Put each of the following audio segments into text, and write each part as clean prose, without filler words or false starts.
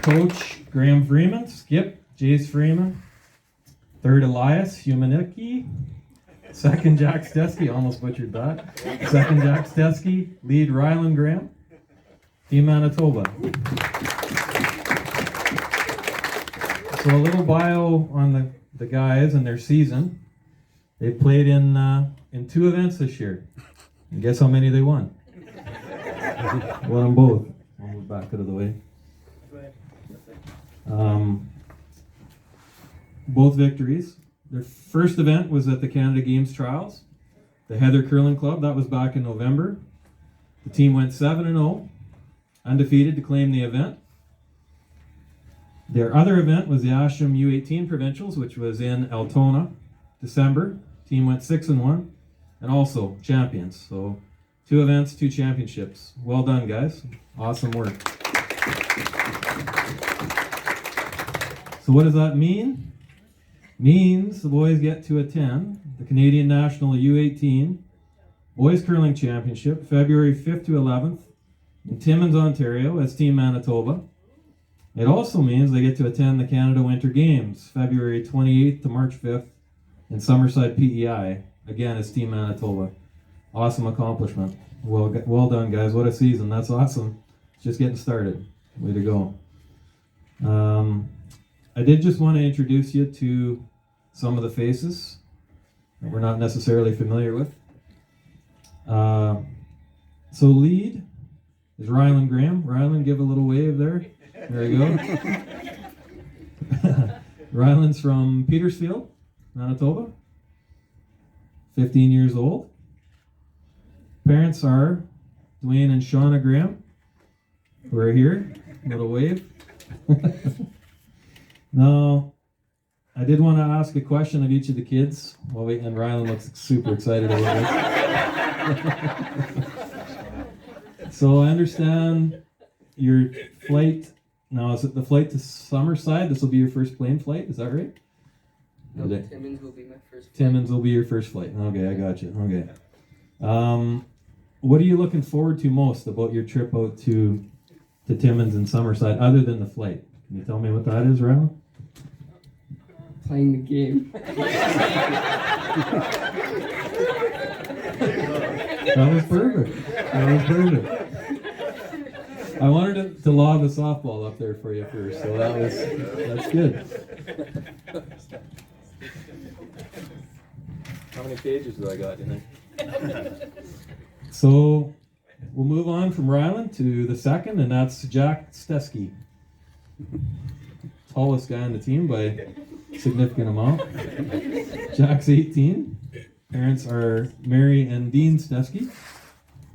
Coach Graham Freeman, skip Jace Freeman. Third Elias Humanicki. Second Jack Stesky, almost butchered that. Second Jack Stesky. Lead Ryland Graham. Team Manitoba. So a little bio on the guys and their season. They played in 2 events this year. And guess how many they won? Won them both. I'll move back out of the way. Both victories. Their first event was at the Canada Games Trials, the Heather Curling Club. That was back in November. The team went 7-0, undefeated to claim the event. Their other event was the Asham U18 Provincials, which was in Altona, December. Team went 6-1, and also champions. So 2 events, 2 championships. Well done, guys. Awesome work. So what does that mean? Means the boys get to attend the Canadian National U18 Boys Curling Championship, February 5th to 11th in Timmins, Ontario, as Team Manitoba. It also means they get to attend the Canada Winter Games, February 28th to March 5th in Summerside, PEI, again as Team Manitoba. Awesome accomplishment. Well done, guys. What a season. That's awesome. It's just getting started. Way to go. I did just want to introduce you to some of the faces that we're not necessarily familiar with. So lead is Ryland Graham. Ryland, give a little wave there. There you go. Ryland's from Petersfield, Manitoba. 15 years old. Parents are Dwayne and Shauna Graham, who are here. Little wave. Now, I did want to ask a question of each of the kids. And Ryland looks super excited about it. So I understand your flight. Now, is it the flight to Summerside? This will be your first plane flight, is that right? No, Timmins will be my first flight. Timmins will be your first flight. Okay, I got you. Okay. What are you looking forward to most about your trip out to Timmins and Summerside, other than the flight? Can you tell me what that is, Ryland? Playing the game. That was perfect. I wanted to lob a softball up there for you first, so that's good. How many pages do I got, you think? So we'll move on from Ryland to the second, and that's Jack Stesky. Tallest guy on the team by a significant amount. Jack's 18. Parents are Mary and Dean Stesky.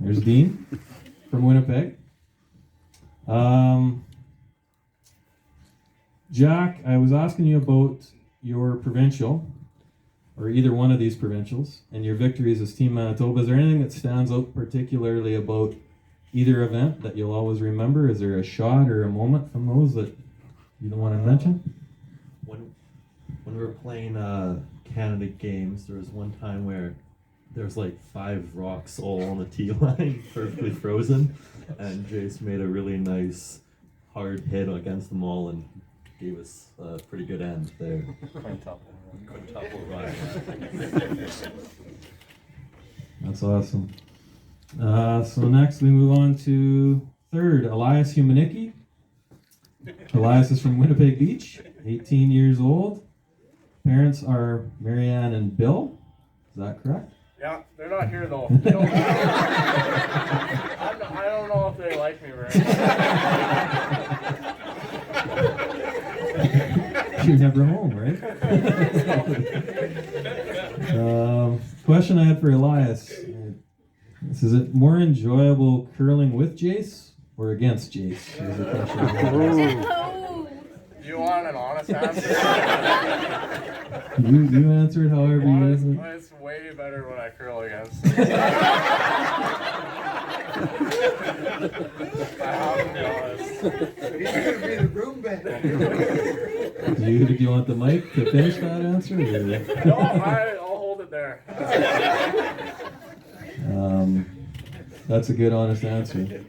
There's Dean from Winnipeg. Jack, I was asking you about your provincial, or either one of these provincials, and your victories as Team Manitoba. Is there anything that stands out particularly about either event that you'll always remember? Is there a shot or a moment from those that you don't want to mention? When we were playing Canada Games, there was one time where there was like 5 rocks all on the tee line, perfectly frozen, and Jace made a really nice hard hit against them all and gave us a pretty good end there. Quintuple run. That's awesome. So next we move on to third, Elias Humanicki. Elias is from Winnipeg Beach, 18 years old. Parents are Marianne and Bill. Is that correct? Yeah, they're not here though. I don't know if they like me very much. You're never home, right? Question I had for Elias. Is it more enjoyable curling with Jace or against Jace? Is the question. You want an honest answer? You answer it however you answer it. It's way better when I curl against them. I have to be honest. He's gonna be the room back. Do you want the mic to finish that answer? Or? No, I'll hold it there. That's a good, honest answer.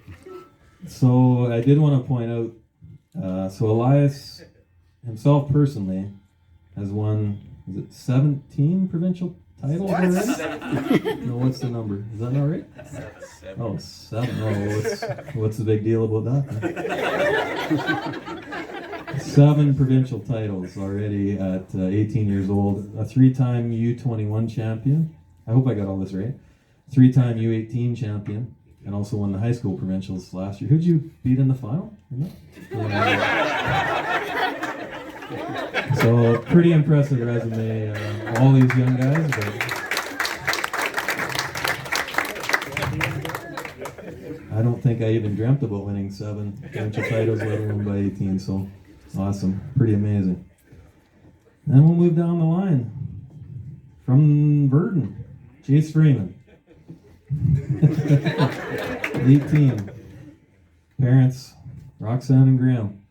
So I did want to point out So Elias himself personally has won, is it 17 provincial titles already? No, what's the number? Is that not right? 7. Oh, 7. Oh, what's the big deal about that? 7 provincial titles already at 18 years old. A 3-time U21 champion. I hope I got all this right. 3-time U18 champion. And also won the high school provincials last year. Who'd you beat in the final? So pretty impressive resume, all these young guys. But I don't think I even dreamt about winning 7 provincial titles, let alone by 18. So awesome, pretty amazing. Then we'll move down the line from Virden, Jace Freeman. 18. Parents, Roxanne and Graham.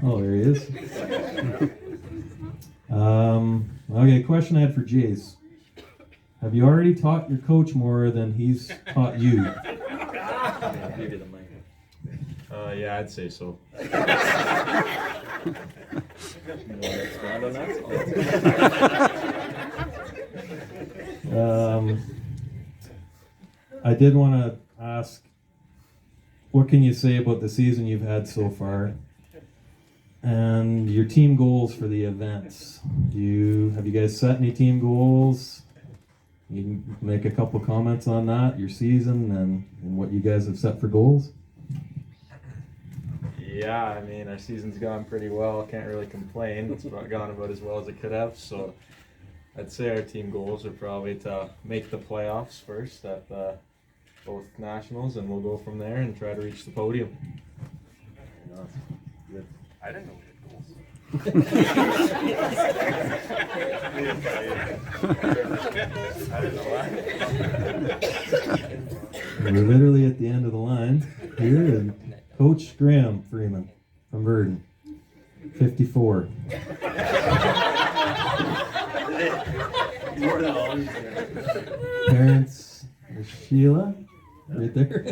Oh, there he is. Okay, question I had for Jace. Have you already taught your coach more than he's taught you? Yeah, I'd say so. I did want to ask, what can you say about the season you've had so far, and your team goals for the events? Have you guys set any team goals? You can make a couple comments on that, your season, and what you guys have set for goals. Yeah, I mean, our season's gone pretty well. Can't really complain. It's gone about as well as it could have. So I'd say our team goals are probably to make the playoffs first at both nationals, and we'll go from there and try to reach the podium. I didn't know we had goals. I didn't know that. We're literally at the end of the line here, and Coach Graham Freeman from Virden, 54. Parents, there's Sheila, right there.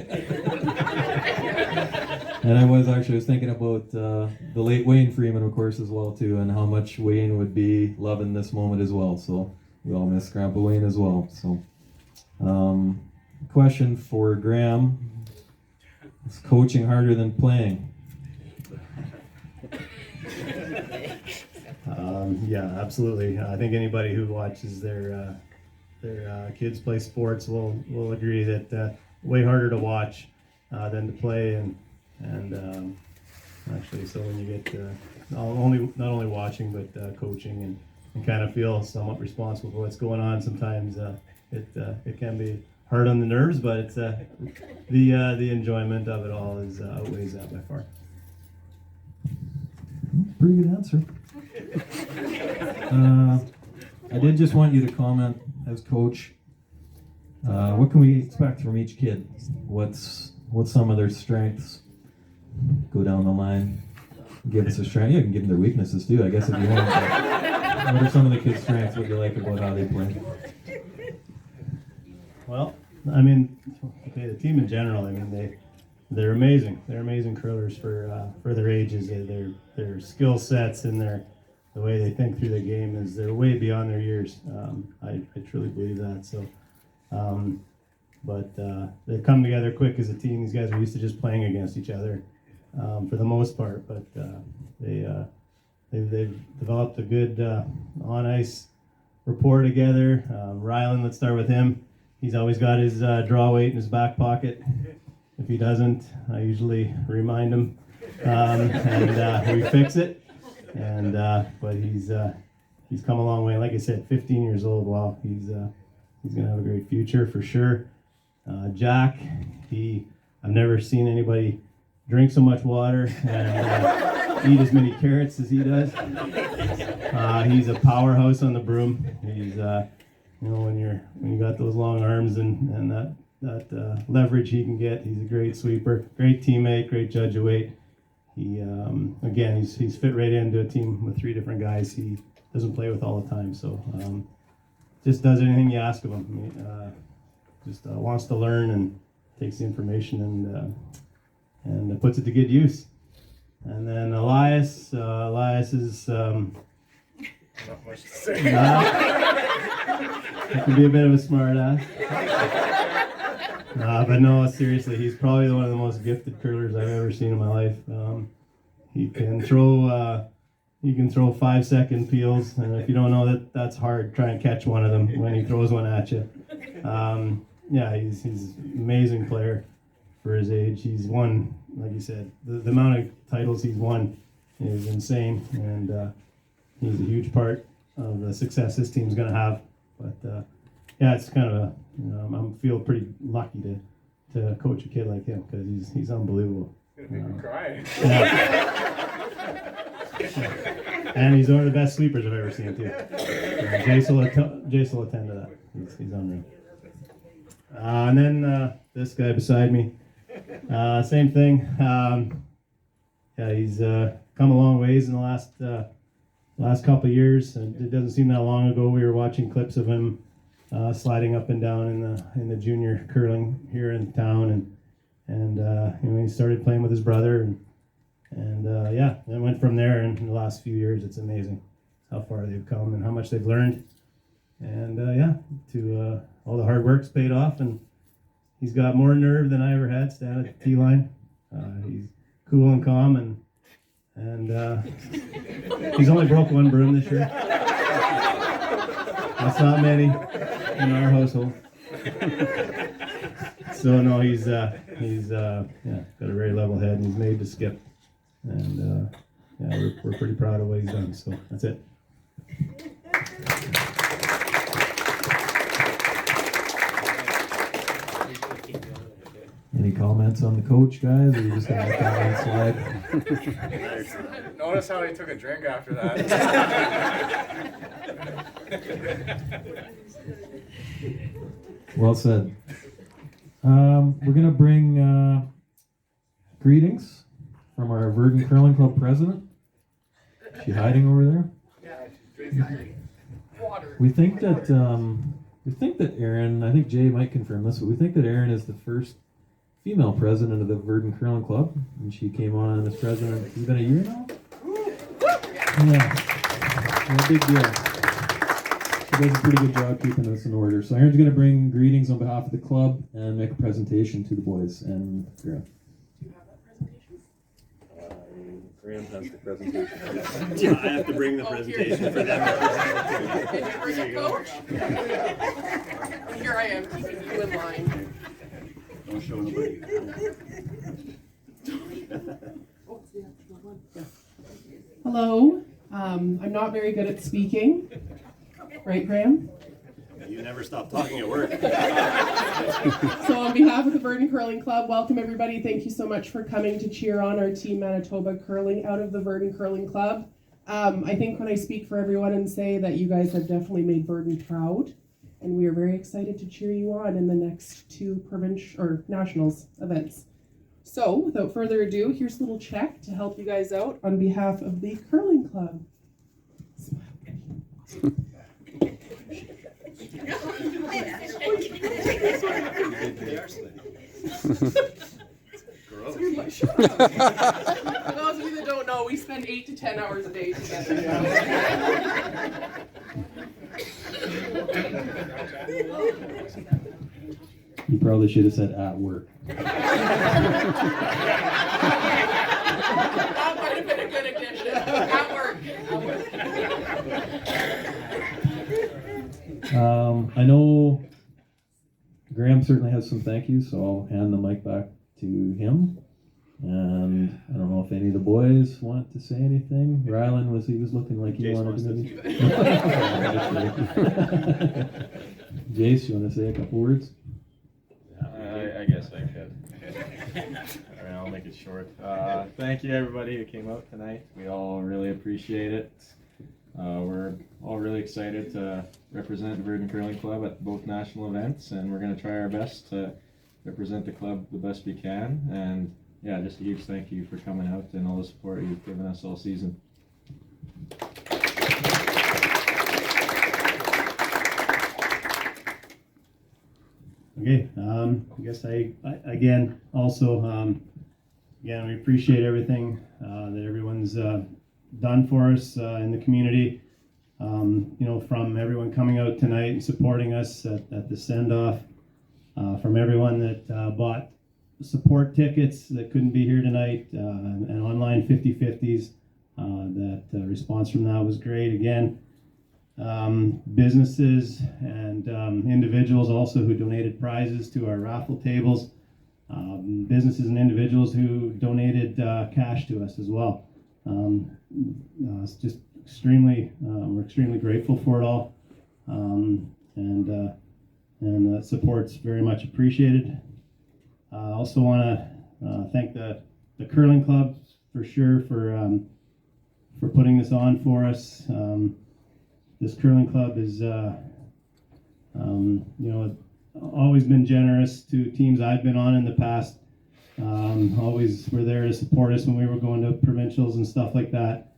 And I was thinking about the late Wayne Freeman, of course, as well too, and how much Wayne would be loving this moment as well. So we all miss Grandpa Wayne as well. So, question for Graham: is coaching harder than playing? Yeah, absolutely. I think anybody who watches their kids play sports will agree that way harder to watch than to play, and actually, so when you get not only watching but coaching and kind of feel somewhat responsible for what's going on, sometimes it can be hard on the nerves, but it's the enjoyment of it all outweighs that by far. Pretty good answer. I did just want you to comment as coach. What can we expect from each kid? What's some of their strengths? Go down the line. Give us a strength. You can give them their weaknesses too, I guess, if you want. What are some of the kids' strengths? What do you like about how they play? Well, I mean, okay, the team in general. I mean, they're amazing. They're amazing curlers for their ages. Their skill sets and the way they think through the game they're way beyond their years. I truly believe that. So, but they've come together quick as a team. These guys are used to just playing against each other for the most part, but they've developed a good on ice rapport together. Rylan, let's start with him. He's always got his draw weight in his back pocket. If he doesn't, I usually remind him, and we fix it. And but he's come a long way. Like I said, 15 years old. Wow, he's gonna have a great future for sure. Jack, I've never seen anybody drink so much water and eat as many carrots as he does. He's a powerhouse on the broom. He's when you got those long arms and that leverage he can get, he's a great sweeper, great teammate, great judge of weight. Again, he's fit right into a team with 3 different guys he doesn't play with all the time. So just does anything you ask of him. Just wants to learn and takes the information and puts it to good use. And then Elias is Not much to say. he can be a bit of a smart ass. But no, seriously, he's probably one of the most gifted curlers I've ever seen in my life. He can throw 5-second peels, and if you don't know that, that's hard. Try and catch one of them when he throws one at you. He's an amazing player for his age. He's won, like you said, the amount of titles he's won is insane, and he's a huge part of the success this team's going to have. But it's kind of I feel pretty lucky to coach a kid like him because he's unbelievable. Crying. And he's one of the best sweepers I've ever seen too. Jace will attend to that. He's unreal. And then this guy beside me, same thing. He's come a long ways in the last couple of years. And it doesn't seem that long ago we were watching clips of him sliding up and down in the junior curling here in town, and he started playing with his brother, and it went from there. And in the last few years, it's amazing how far they've come and how much they've learned. And all the hard work's paid off, and he's got more nerve than I ever had standing at the T-line. He's cool and calm, and he's only broke one broom this year. That's not many in our household. So no, he's got a very level head, and he's made to skip. And we're pretty proud of what he's done. So that's it. Any comments on the coach, guys? Or are you just gonna let that slide? Notice how he took a drink after that. Well said. We're gonna bring greetings from our Virden Curling Club president. Is she hiding over there? We think that Erin, I think Jay might confirm this, but we think that Erin is the first female president of the Virden Curling Club, and she came on as president. It's been a year now. Yeah, no big deal. She does a pretty good job keeping this in order. So Erin's going to bring greetings on behalf of the club and make a presentation to the boys and Graham. Do you have that presentation? Graham has the presentation. Yeah, I have to bring the presentation for them. Did you bring a coach? Here I am, keeping you in line. Don't show nobody. Hello. I'm not very good at speaking. Right, Graham? You never stop talking at work. So on behalf of the Virden Curling Club, welcome everybody. Thank you so much for coming to cheer on our Team Manitoba curling out of the Virden Curling Club. I think when I speak for everyone and say that you guys have definitely made Virden proud, and we are very excited to cheer you on in the next 2 provincial or nationals events. So without further ado, here's a little check to help you guys out on behalf of the curling club. For those of you that don't know, we spend 8 to 10 hours a day together. You probably should have said at work. That might have been a good addition. At work. I know Graham certainly has some thank yous, so I'll hand the mic back to him. And I don't know if any of the boys want to say anything. Rylan was looking like he Jace wanted to wants maybe. Jace, you want to say a couple words? I guess I could. All right, I'll make it short. Thank you everybody who came out tonight. We all really appreciate it. We're all really excited to represent the Virden Curling Club at both national events, and we're going to try our best to represent the club the best we can. And yeah, just a huge thank you for coming out and all the support you've given us all season. Okay, I guess I again also again, we appreciate everything that everyone's done for us in the community. From everyone coming out tonight and supporting us at the Sendoff, from everyone that bought support tickets that couldn't be here tonight, and online 50/50s. That response from that was great. Again, businesses and individuals also who donated prizes to our raffle tables. Businesses and individuals who donated cash to us as well. It's just we're extremely grateful for it all, and that support's very much appreciated. I also want to thank the curling club for sure for putting this on for us. This curling club is always been generous to teams I've been on in the past. Always were there to support us when we were going to provincials and stuff like that,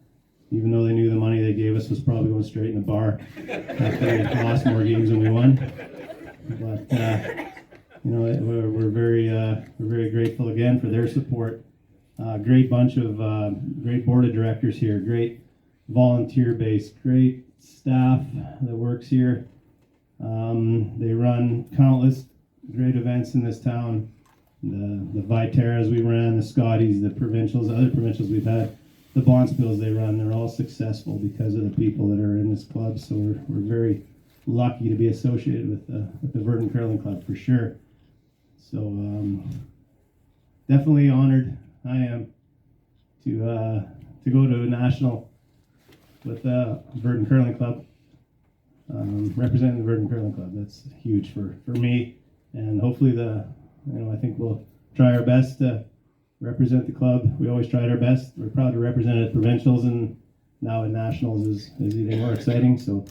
even though they knew the money they gave us was probably going straight in the bar after we lost more games than we won. But we're very grateful again for their support. Great bunch of great board of directors here, great volunteer base, great staff that works here. They run countless great events in this town. The Viteras we ran, the Scotties, the provincials, the other provincials we've had, the Bonspils they run, they're all successful because of the people that are in this club. So we're very lucky to be associated with the Virden Curling Club for sure. So definitely honored I am to go to a national with the Virden Curling Club, representing the Virden Curling Club. That's huge for me, and hopefully I think we'll try our best to represent the club. We always tried our best. We're proud to represent it at provincials, and now at nationals is even more exciting. So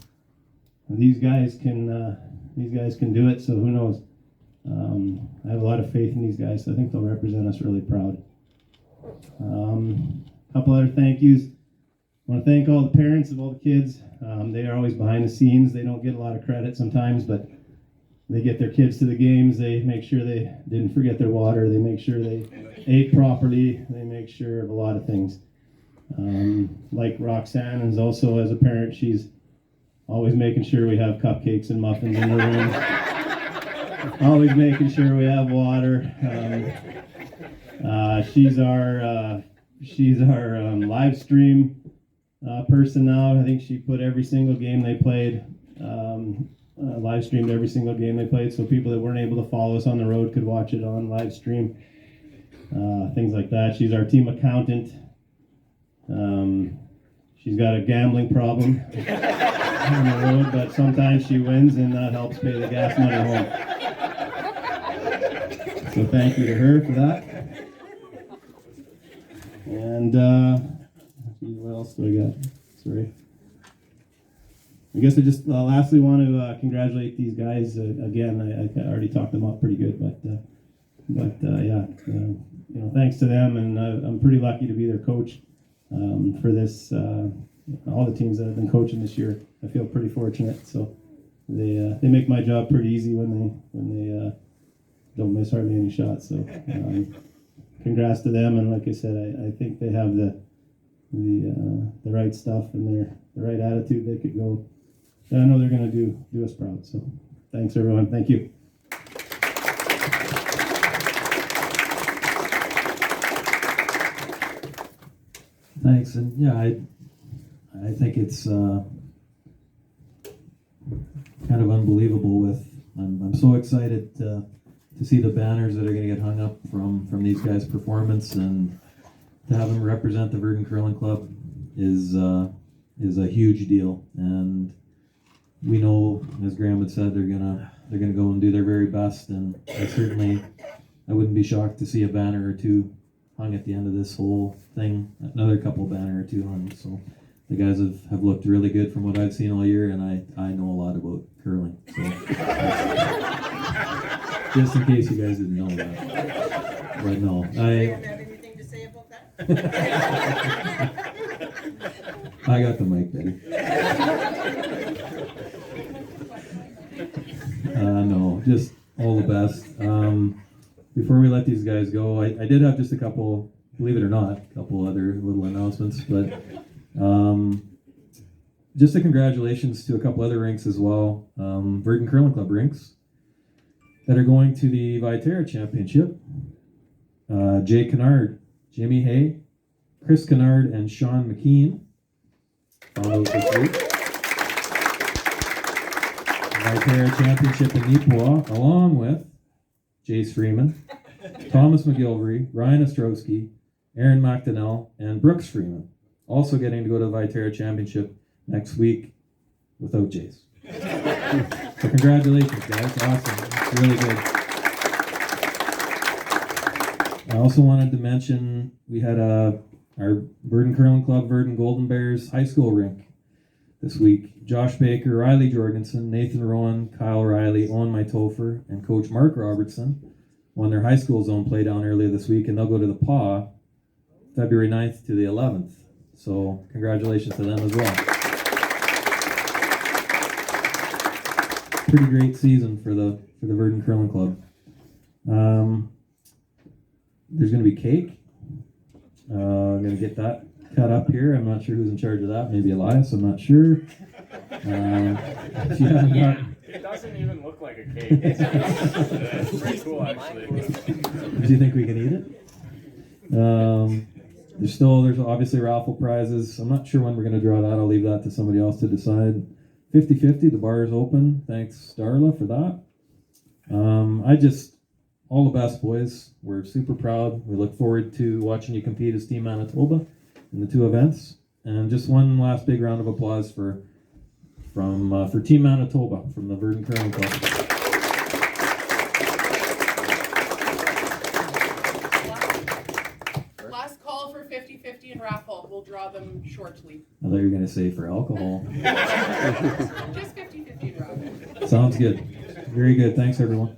these guys can do it. So who knows? I have a lot of faith in these guys. So I think they'll represent us really proud. A couple other thank yous. I want to thank all the parents of all the kids. They are always behind the scenes. They don't get a lot of credit sometimes, but they get their kids to the games. They make sure they didn't forget their water. They make sure they ate properly. They make sure of a lot of things. Like Roxanne is also, as a parent, she's always making sure we have cupcakes and muffins in the room. Always making sure we have water. She's our live stream person now. I think she put every single game they played, live streamed every single game they played, so people that weren't able to follow us on the road could watch it on live stream. Things like that. She's our team accountant. She's got a gambling problem on the road, but sometimes she wins, and that helps pay the gas money home. So thank you to her for that. And what else do I got? Sorry. I guess I just lastly want to congratulate these guys again. I already talked them up pretty good, but thanks to them, and I'm pretty lucky to be their coach for this. All the teams that I've been coaching this year, I feel pretty fortunate. So they make my job pretty easy when they don't miss hardly any shots. So congrats to them, and like I said, I think they have the right stuff and the right attitude. They could go. I know they're going to do us proud. So thanks everyone. Thank you. Thanks, and yeah, I think it's kind of unbelievable. I'm so excited to see the banners that are going to get hung up from these guys' performance, and to have them represent the Virden Curling Club is a huge deal. And we know, as Graham had said, they're gonna go and do their very best, and I wouldn't be shocked to see a banner or two hung at the end of this whole thing, another couple banner or two hung. So the guys have looked really good from what I've seen all year, and I know a lot about curling. So just in case you guys didn't know that. But no, You don't have anything to say about that? I got the mic, Betty. No, just all the best. Before we let these guys go, I did have just a couple believe it or not, a couple other little announcements, but just a congratulations to a couple other rinks as well. Virden Curling Club rinks that are going to the Viterra Championship. Jay Kennard, Jimmy Hay, Chris Kennard, and Sean McKean found out this week. Viterra Championship in Neepawa, along with Jace Freeman, Thomas McGilvery, Ryan Ostrowski, Aaron McDonnell, and Brooks Freeman, also getting to go to the Viterra Championship next week without Jace. So congratulations, guys. Awesome. It's really good. I also wanted to mention we had our Virden Curling Club, Virden Golden Bears high school rink this week. Josh Baker, Riley Jorgensen, Nathan Rowan, Kyle Riley, Owen Mytopher, and Coach Mark Robertson won their high school zone play down earlier this week, and they'll go to the PAW February 9th to the 11th. So congratulations to them as well. Pretty great season for the Virden Curling Club. There's going to be cake. I'm going to get that cut up here. I'm not sure who's in charge of that. Maybe Elias. I'm not sure. It doesn't even look like a cake. It's pretty cool, actually. Do you think we can eat it? There's obviously raffle prizes. I'm not sure when we're going to draw that. I'll leave that to somebody else to decide. 50-50, the bar is open. Thanks, Darla, for that. All the best, boys. We're super proud. We look forward to watching you compete as Team Manitoba in the two events. And just one last big round of applause for Team Manitoba from the Virden Curling Club. Last call for 50-50 and raffle. We'll draw them shortly. I thought you were going to say for alcohol. Just 50-50 and raffle. Sounds good. Very good. Thanks, everyone.